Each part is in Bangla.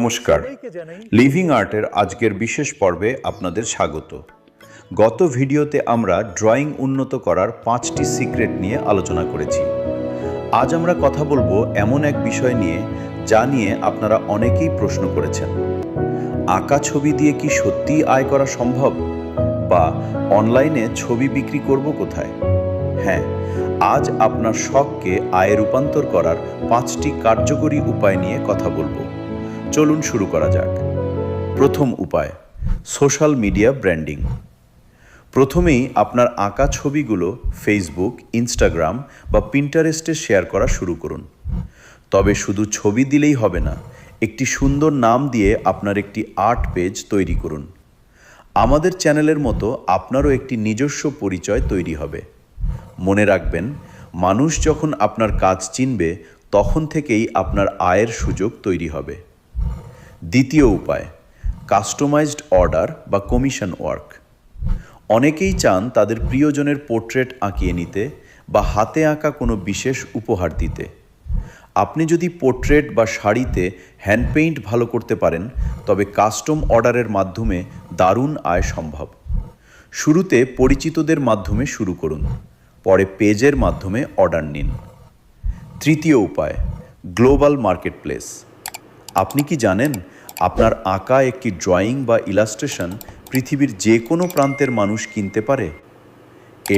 নমস্কার, লিভিং আর্টের আজকের বিশেষ পর্বে আপনাদের স্বাগত। গত ভিডিওতে আমরা ড্রয়িং উন্নত করার 5টি সিক্রেট নিয়ে আলোচনা করেছি। আজ আমরা কথা বলবো এমন এক বিষয় নিয়ে যা নিয়ে আপনারা অনেকেই প্রশ্ন করেছেন। আঁকা ছবি দিয়ে কি সত্যিই আয় করা সম্ভব? বা অনলাইনে ছবি বিক্রি করব কোথায়? হ্যাঁ, আজ আপনার শখকে আয়ে রূপান্তর করার 5টি কার্যকরী উপায় নিয়ে কথা বলবো। চলুন শুরু করা যাক। প্রথম উপায়, সোশ্যাল মিডিয়া ব্র্যান্ডিং। প্রথমেই আপনার আঁকা ছবিগুলো ফেসবুক, ইনস্টাগ্রাম বা পিন্টারেস্টে শেয়ার করা শুরু করুন। তবে শুধু ছবি দিলেই হবে না, একটি সুন্দর নাম দিয়ে আপনার একটি আর্ট পেজ তৈরি করুন। আমাদের চ্যানেলের মতো আপনারও একটি নিজস্ব পরিচয় তৈরি হবে। মনে রাখবেন, মানুষ যখন আপনার কাজ চিনবে তখন থেকেই আপনার আয়ের সুযোগ তৈরি হবে। দ্বিতীয় উপায়, কাস্টমাইজড অর্ডার বা কমিশন ওয়ার্ক। অনেকেই চান তাদের প্রিয়জনের পোর্ট্রেট আঁকিয়ে নিতে বা হাতে আঁকা কোনো বিশেষ উপহার দিতে। আপনি যদি পোর্ট্রেট বা শাড়িতে হ্যান্ড পেইন্ট ভালো করতে পারেন, তবে কাস্টম অর্ডারের মাধ্যমে দারুণ আয় সম্ভব। শুরুতে পরিচিতদের মাধ্যমে শুরু করুন, পরে পেজের মাধ্যমে অর্ডার নিন। তৃতীয় উপায়, গ্লোবাল মার্কেটপ্লেস। আপনি কি জানেন আপনার আঁকা একটি ড্রয়িং বা ইলাস্ট্রেশন পৃথিবীর যে কোনো প্রান্তের মানুষ কিনতে পারে?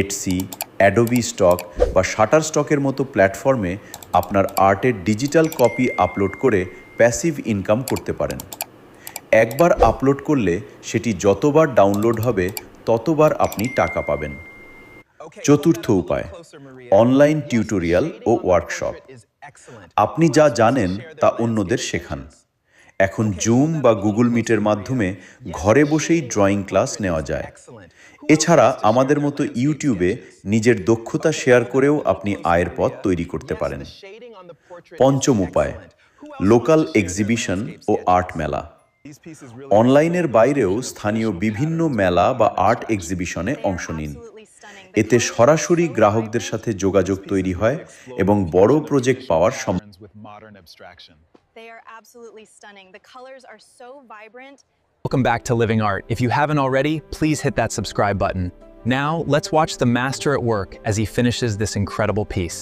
এটসি, অ্যাডোবি স্টক বা শাটারস্টকের মতো প্ল্যাটফর্মে আপনার আর্টের ডিজিটাল কপি আপলোড করে প্যাসিভ ইনকাম করতে পারেন। একবার আপলোড করলে সেটি যতবার ডাউনলোড হবে ততবার আপনি টাকা পাবেন। চতুর্থ উপায়, অনলাইন টিউটোরিয়াল ও ওয়ার্কশপ। আপনি যা জানেন তা অন্যদের শেখান। এখন জুম বা গুগল মিটের মাধ্যমে ঘরে বসেই ড্রয়িং ক্লাস নেওয়া যায়। এছাড়া আমাদের মতো ইউটিউবে নিজের দক্ষতা শেয়ার করেও আপনি আয়ের পথ তৈরি করতে পারেন। পঞ্চম উপায়, লোকাল এক্সিবিশন ও আর্ট মেলা। অনলাইনের বাইরেও স্থানীয় বিভিন্ন মেলা বা আর্ট এক্সিবিশনে অংশ নিন। এতে সরাসরি গ্রাহকদের সাথে যোগাযোগ তৈরি হয় এবং বড় project power They are absolutely stunning. The colors are so vibrant. Welcome back to Living Art. If you haven't already, please hit that subscribe button. Now, let's watch the master at work as he finishes this incredible piece.